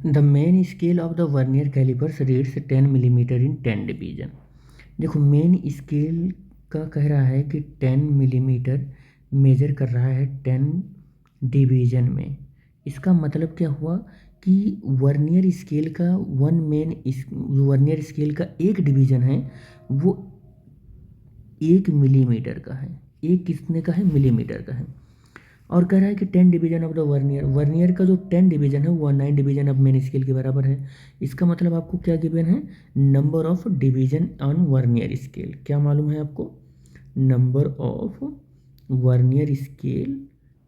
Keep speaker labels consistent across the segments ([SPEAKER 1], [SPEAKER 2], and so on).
[SPEAKER 1] The main scale of the vernier callipers reads 10 millimetre in 10 division. देखो main scale का कह रहा है कि 10 मिलीमीटर मेजर कर रहा है 10 डिवीजन में। इसका मतलब क्या हुआ कि वर्नियर स्केल का वर्नियर स्केल का एक डिवीजन है वो 1 मिलीमीटर का है। एक कितने का है? मिलीमीटर का है। और कह रहा है कि 10 division of the vernier, vernier का जो 10 डिवीजन है वो 9 डिवीजन ऑफ मेन स्केल के बराबर है। इसका मतलब आपको क्या गिवन है? Number of division on vernier scale. क्या मालूम है आपको? नंबर ऑफ वर्नियर स्केल,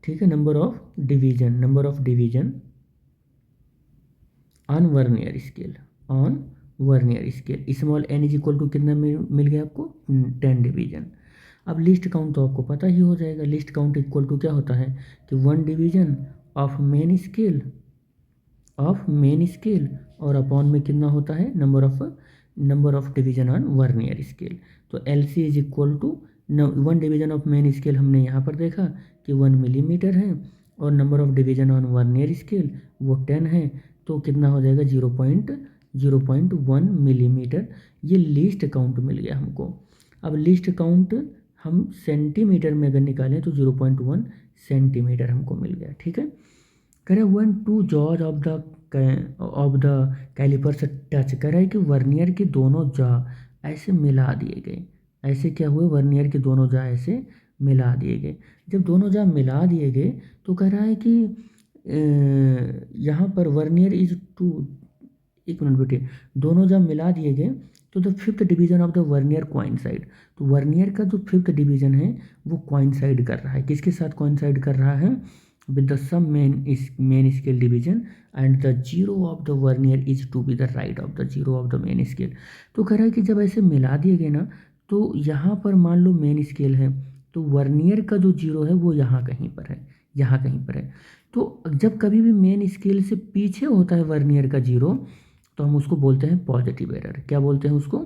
[SPEAKER 1] ठीक है, number of division on vernier scale, on vernier scale. Small n is equal to कितना मिल गया आपको? 10 डिवीजन। अब लिस्ट काउंट तो आपको पता ही हो जाएगा। लिस्ट काउंट इक्वल टू क्या होता है कि 1 डिवीजन ऑफ मेन स्केल और अपॉन में कितना होता है? Number of division on vernier scale. तो L C is equal to 1 division of main scale हमने यहाँ पर देखा कि 1 मिलीमीटर है और number of division on vernier scale वो 10 है। तो कितना हो जाएगा? 0.1 मिलीमीटर। ये लिस्ट काउंट मिल गया हमको। अब लिस्ट काउंट हम सेंटीमीटर में अगर निकालें तो 0.1 सेंटीमीटर हमको मिल गया। ठीक है। कह रहे one two jaws of the callipers touch. कह रहा है कि वर्नियर के दोनों जॉ ऐसे मिला दिए गए। ऐसे क्या हुए? वर्नियर के दोनों जॉ ऐसे मिला दिए गए। जब दोनों जॉ मिला दिए गए तो कह रहा है कि यहाँ पर वर्नियर इज टू, एक मिनट बेटे, दोनों जब मिला दिए गए तो the fifth division of the vernier coincide. तो वर्नियर का जो फिफ्थ डिवीजन है वो क्वाइंसाइड कर रहा है। किसके साथ क्वाइंसाइड कर रहा है? With the some main scale division and the zero of the vernier is to be the right of the zero of the main scale. तो कह रहा है कि जब ऐसे मिला दिए गए ना तो यहाँ पर मान लो मेन स्केल है तो वर्नियर का जो जीरो है वो यहाँ कहीं पर है, यहाँ कहीं पर है। तो जब कभी भी मेन स्केल से पीछे होता है वर्नियर का जीरो तो हम उसको बोलते हैं पॉजिटिव एरर। क्या बोलते हैं उसको?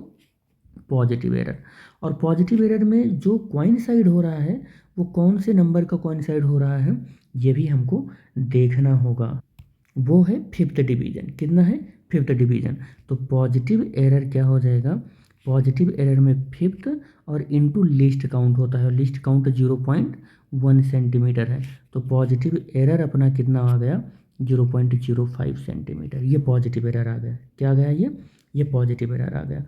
[SPEAKER 1] Positive error. और पॉजिटिव एरर में जो क्वाइंसाइड हो रहा है वो कौन से नंबर का क्वाइंसाइड हो रहा है ये भी हमको देखना होगा। वो है फिफ्थ डिवीजन। कितना है? Fifth division. तो पॉजिटिव एरर क्या हो जाएगा? पॉजिटिव एरर में फिफ्थ और इनटू लिस्ट काउंट होता है और लिस्ट काउंट 0.1 सेंटीमीटर है। तो पॉजिटिव एरर अपना कितना आ गया? 0.05 सेंटीमीटर। ये पॉजिटिव एरर आ गया। क्या आ गया? ये पॉजिटिव एरर आ गया।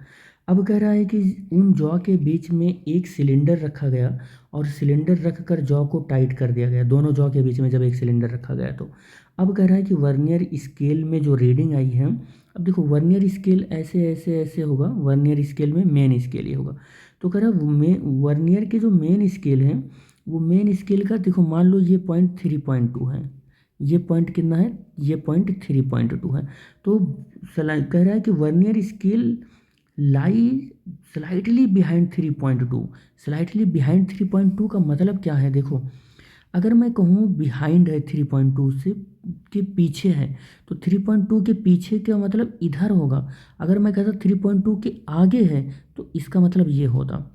[SPEAKER 1] अब कह रहा है कि उन जॉ के बीच में एक सिलेंडर रखा गया और सिलेंडर रख कर जॉ को टाइट कर दिया गया। दोनों जॉ के बीच में जब एक सिलेंडर रखा गया तो अब कह रहा है कि वर्नियर स्केल में जो रीडिंग आई है, अब देखो वर्नियर स्केल ऐसे ऐसे ऐसे होगा, वर्नियर स्केल में मेन स्केल ही होगा। तो कह रहा है वर्नियर के जो मेन स्केल है वो मेन स्केल का देखो मान लो ये पॉइंट 3.2 है, ये पॉइंट कितना है? ये पॉइंट 3.2 है। तो कह रहा है कि वर्नियर स्केल लाई स्लाइटली बिहाइंड 3.2। स्लाइटली बिहाइंड 3.2 का मतलब क्या है? देखो अगर मैं कहूँ बिहाइंड है 3.2 से के पीछे है तो 3.2 के पीछे का मतलब इधर होगा। अगर मैं कहता 3.2 के आगे है तो इसका मतलब ये होता,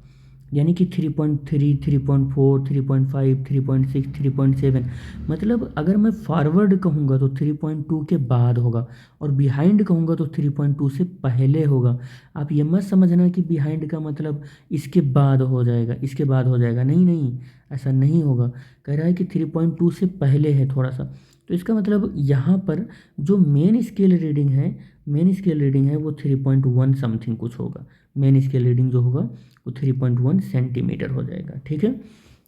[SPEAKER 1] यानी कि 3.3, 3.4, 3.5, 3.6, 3.7। मतलब अगर मैं फॉरवर्ड कहूँगा तो 3.2 के बाद होगा और बिहाइंड कहूँगा तो 3.2 से पहले होगा। आप ये मत समझना कि बिहाइंड का मतलब इसके बाद हो जाएगा, इसके बाद हो जाएगा। नहीं नहीं, ऐसा नहीं होगा। कह रहा है कि 3.2 से पहले है थोड़ा सा। तो इसका मतलब यहाँ पर जो मेन स्केल रीडिंग है वो 3.1 समथिंग कुछ होगा। मेन स्केल रीडिंग जो होगा वो 3.1 सेंटीमीटर हो जाएगा। ठीक है।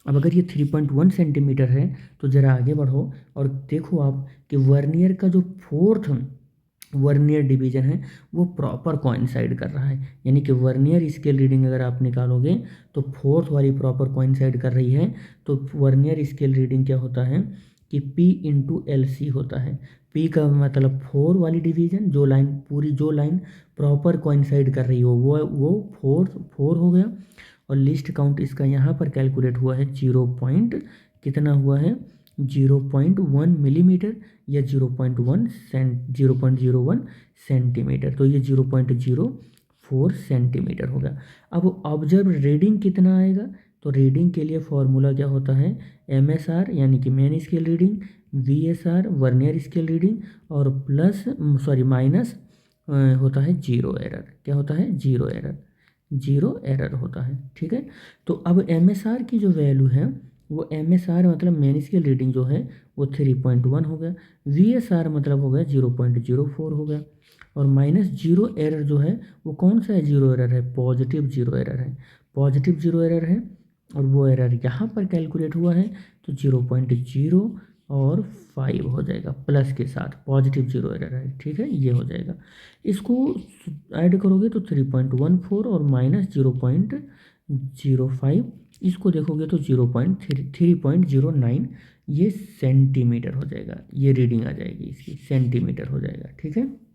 [SPEAKER 1] अब अगर ये 3.1 सेंटीमीटर है तो ज़रा आगे बढ़ो और देखो आप कि वर्नियर का जो फोर्थ वर्नियर डिवीजन है वो प्रॉपर कोइंसाइड कर रहा है। यानी कि वर्नियर स्केल रीडिंग अगर आप निकालोगे तो फोर्थ वाली प्रॉपर कोइंसाइड कर रही है। तो वर्नियर स्केल रीडिंग क्या होता है कि P इंटू एल सी होता है। P का मतलब 4 वाली डिवीजन, जो लाइन पूरी जो लाइन प्रॉपर कोइंसाइड कर रही हो वो 4 हो गया। और लिस्ट काउंट इसका यहाँ पर कैलकुलेट हुआ है 0. कितना हुआ है? 0.1 मिलीमीटर या 0.01 सेंटीमीटर। तो ये 0.04 सेंटीमीटर होगा। अब ऑब्जर्व रीडिंग कितना आएगा? तो रीडिंग के लिए फॉर्मूला क्या होता है? MSR यानी कि main scale reading VSR vernier scale reading और प्लस माइनस होता है जीरो एरर। क्या होता है? Zero error. जीरो एरर होता है, ठीक है। तो अब MSR की जो वैल्यू है वो MSR मतलब मेन स्केल रीडिंग जो है वो 3.1 हो गया, VSR मतलब हो गया 0.04 हो गया, और माइनस जीरो एरर जो है वो कौन सा है? जीरो एरर है, पॉजिटिव जीरो एरर है। पॉजिटिव जीरो एरर है और वो एरर यहाँ पर कैलकुलेट हुआ है तो 0.0 और 5 हो जाएगा प्लस के साथ, पॉजिटिव जीरो एरर है, ठीक है, ये हो जाएगा। इसको ऐड करोगे तो 3.14 और माइनस 0.05, इसको देखोगे तो 3.09 ये सेंटीमीटर हो जाएगा, ये रीडिंग आ जाएगी इसकी, सेंटीमीटर हो जाएगा, ठीक है।